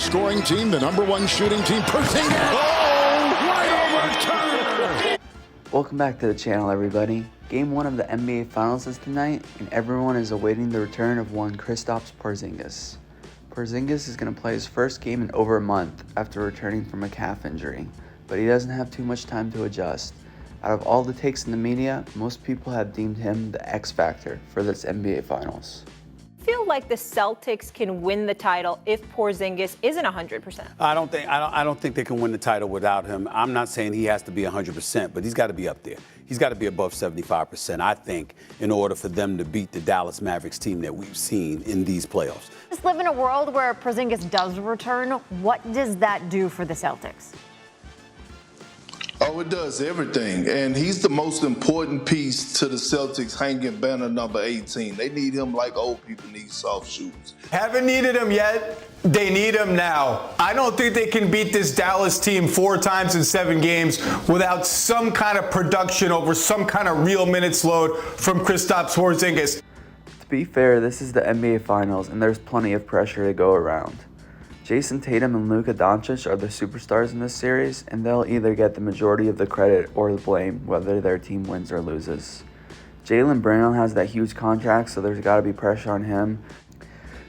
scoring team, the number one shooting team. Porzingis. Oh, right over. Welcome back to the channel, everybody. Game 1 of the NBA Finals is tonight, and everyone is awaiting the return of one Kristaps Porzingis. Porzingis is going to play his first game in over a month after returning from a calf injury, but he doesn't have too much time to adjust. Out of all the takes in the media, most people have deemed him the X factor for this NBA Finals. I feel like the Celtics can win the title if Porzingis isn't 100%. I don't think they can win the title without him. I'm not saying he has to be 100%, but he's got to be up there. He's got to be above 75%, I think, in order for them to beat the Dallas Mavericks team that we've seen in these playoffs. Just live in a world where Porzingis does return. What does that do for the Celtics? Oh, it does everything. And he's the most important piece to the Celtics hanging banner number 18. They need him like old people need soft shoes. Haven't needed him yet. They need him now. I don't think they can beat this Dallas team 4 times in 7 games without some kind of production over some kind of real minutes load from Kristaps Porzingis. To be fair, this is the NBA Finals, and there's plenty of pressure to go around. Jason Tatum and Luka Doncic are the superstars in this series, and they'll either get the majority of the credit or the blame, whether their team wins or loses. Jaylen Brown has that huge contract, so there's got to be pressure on him.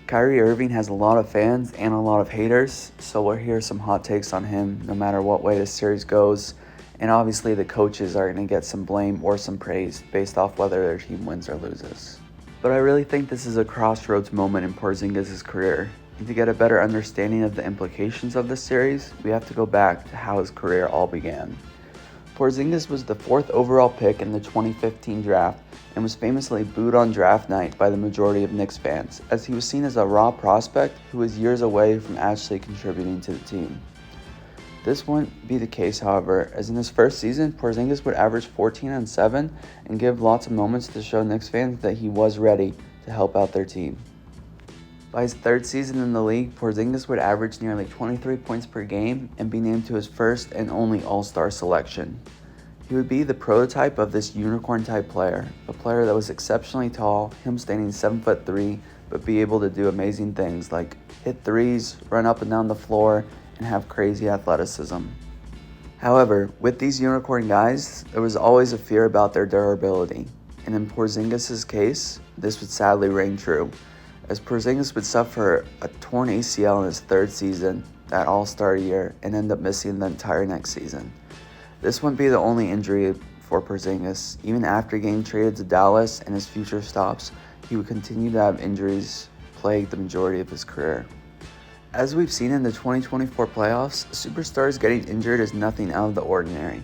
Kyrie Irving has a lot of fans and a lot of haters, so we'll hear some hot takes on him no matter what way this series goes. And obviously the coaches are going to get some blame or some praise based off whether their team wins or loses. But I really think this is a crossroads moment in Porzingis' career. And to get a better understanding of the implications of this series, we have to go back to how his career all began. Porzingis was the 4th overall pick in the 2015 draft and was famously booed on draft night by the majority of Knicks fans, as he was seen as a raw prospect who was years away from actually contributing to the team. This wouldn't be the case, however, as in his first season, Porzingis would average 14 and 7 and give lots of moments to show Knicks fans that he was ready to help out their team. By his 3rd season in the league, Porzingis would average nearly 23 points per game and be named to his first and only All-Star selection. He would be the prototype of this unicorn-type player, a player that was exceptionally tall, him standing 7'3", but be able to do amazing things like hit threes, run up and down the floor, and have crazy athleticism. However, with these unicorn guys, there was always a fear about their durability, and in Porzingis' case, this would sadly ring true, as Porzingis would suffer a torn ACL in his 3rd season, that All-Star year, and end up missing the entire next season. This wouldn't be the only injury for Porzingis. Even after getting traded to Dallas and his future stops, he would continue to have injuries plague the majority of his career. As we've seen in the 2024 playoffs, superstars getting injured is nothing out of the ordinary.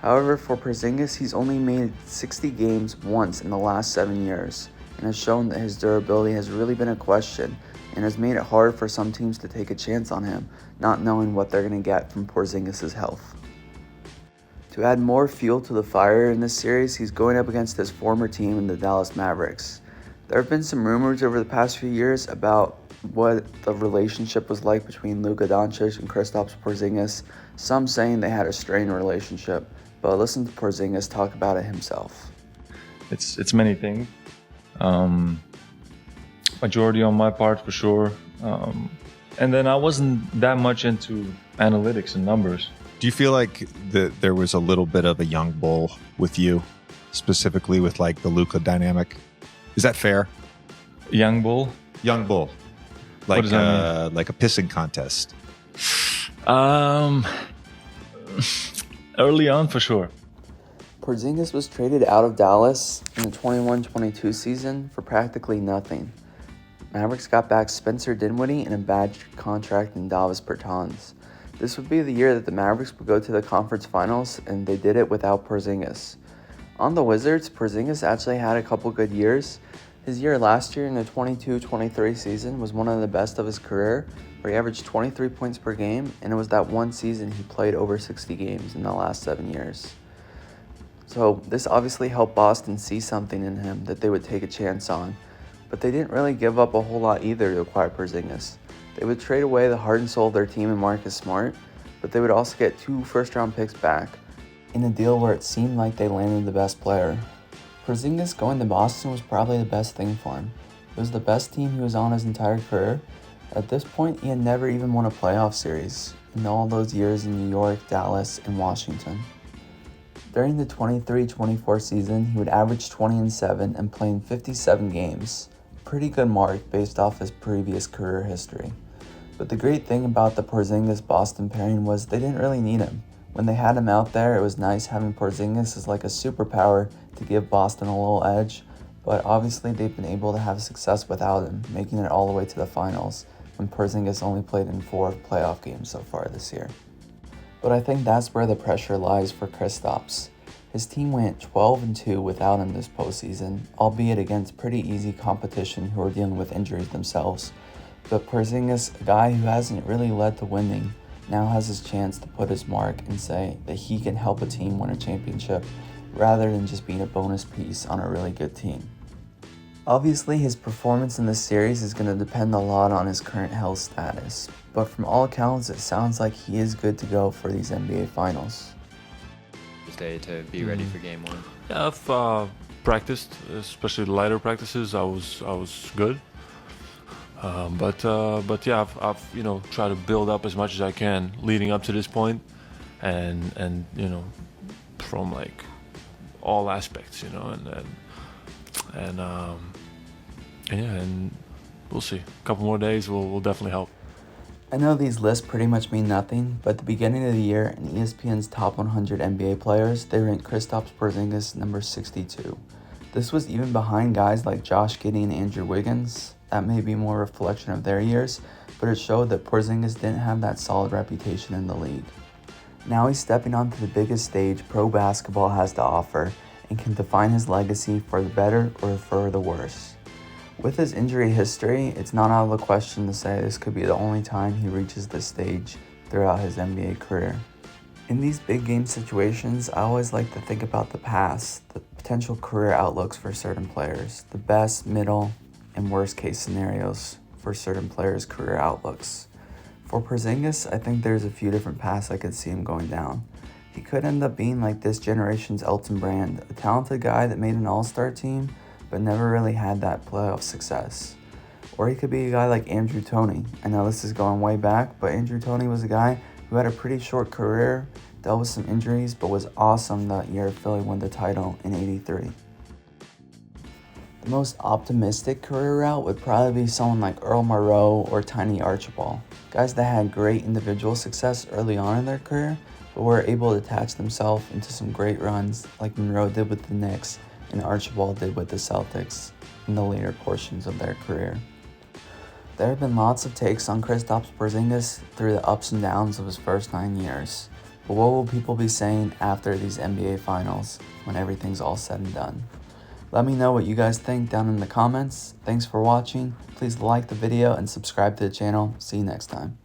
However, for Porzingis, he's only made 60 games once in the last 7 years, and has shown that his durability has really been a question and has made it hard for some teams to take a chance on him, not knowing what they're going to get from Porzingis' health. To add more fuel to the fire in this series, he's going up against his former team in the Dallas Mavericks. There have been some rumors over the past few years about what the relationship was like between Luka Doncic and Kristaps Porzingis, some saying they had a strained relationship, but listen to Porzingis talk about it himself. It's many things. Majority on my part for sure. And then I wasn't that much into analytics and numbers. Do you feel like there was a little bit of a young bull with you, specifically with like the Luka dynamic? Is that fair? Young bull? Young bull. Like, what does that mean? Like a pissing contest. Early on for sure. Porzingis was traded out of Dallas in the 21-22 season for practically nothing. Mavericks got back Spencer Dinwiddie and a bad contract in Davis Bertans. This would be the year that the Mavericks would go to the conference finals, and they did it without Porzingis. On the Wizards, Porzingis actually had a couple good years. His year last year in the 22-23 season was one of the best of his career, where he averaged 23 points per game, and it was that one season he played over 60 games in the last 7 years. So this obviously helped Boston see something in him that they would take a chance on, but they didn't really give up a whole lot either to acquire Porzingis. They would trade away the heart and soul of their team in Marcus Smart, but they would also get 2 first-round picks back in a deal where it seemed like they landed the best player. Porzingis going to Boston was probably the best thing for him. It was the best team he was on his entire career, At this point, he had never even won a playoff series in all those years in New York, Dallas, and Washington. During the 23-24 season, he would average 20-7 and play in 57 games. Pretty good mark based off his previous career history. But the great thing about the Porzingis-Boston pairing was they didn't really need him. When they had him out there, it was nice having Porzingis as like a superpower to give Boston a little edge, but obviously they've been able to have success without him, making it all the way to the finals, when Porzingis only played in 4 playoff games so far this year. But I think that's where the pressure lies for Kristaps. His team went 12-2 without him this postseason, albeit against pretty easy competition who are dealing with injuries themselves. But Porzingis, a guy who hasn't really led to winning, now has his chance to put his mark and say that he can help a team win a championship rather than just being a bonus piece on a really good team. Obviously, his performance in this series is going to depend a lot on his current health status, but from all accounts, it sounds like he is good to go for these NBA Finals. Day to be ready for game 1. Yeah, I've practiced, especially the lighter practices. I was good. But yeah, I've tried to build up as much as I can leading up to this point, and from like all aspects, and we'll see. A couple more days will definitely help. I know these lists pretty much mean nothing, but at the beginning of the year in ESPN's top 100 NBA players, they ranked Kristaps Porzingis number 62. This was even behind guys like Josh Giddey and Andrew Wiggins. That may be more a reflection of their years, but it showed that Porzingis didn't have that solid reputation in the league. Now he's stepping onto the biggest stage pro basketball has to offer and can define his legacy for the better or for the worse. With his injury history, it's not out of the question to say this could be the only time he reaches this stage throughout his NBA career. In these big game situations, I always like to think about the past, the potential career outlooks for certain players, the best, middle, and worst case scenarios for certain players' career outlooks. For Porzingis, I think there's a few different paths I could see him going down. He could end up being like this generation's Elton Brand, a talented guy that made an all-star team, but never really had that playoff success. Or he could be a guy like Andrew Toney. I know this is going way back, but Andrew Toney was a guy who had a pretty short career, dealt with some injuries, but was awesome that year Philly won the title in '83. The most optimistic career route would probably be someone like Earl Monroe or Tiny Archibald. Guys that had great individual success early on in their career, but were able to attach themselves into some great runs like Monroe did with the Knicks and Archibald did with the Celtics in the later portions of their career. There have been lots of takes on Kristaps Porzingis through the ups and downs of his first 9 years. But what will people be saying after these NBA Finals when everything's all said and done? Let me know what you guys think down in the comments. Thanks for watching. Please like the video and subscribe to the channel. See you next time.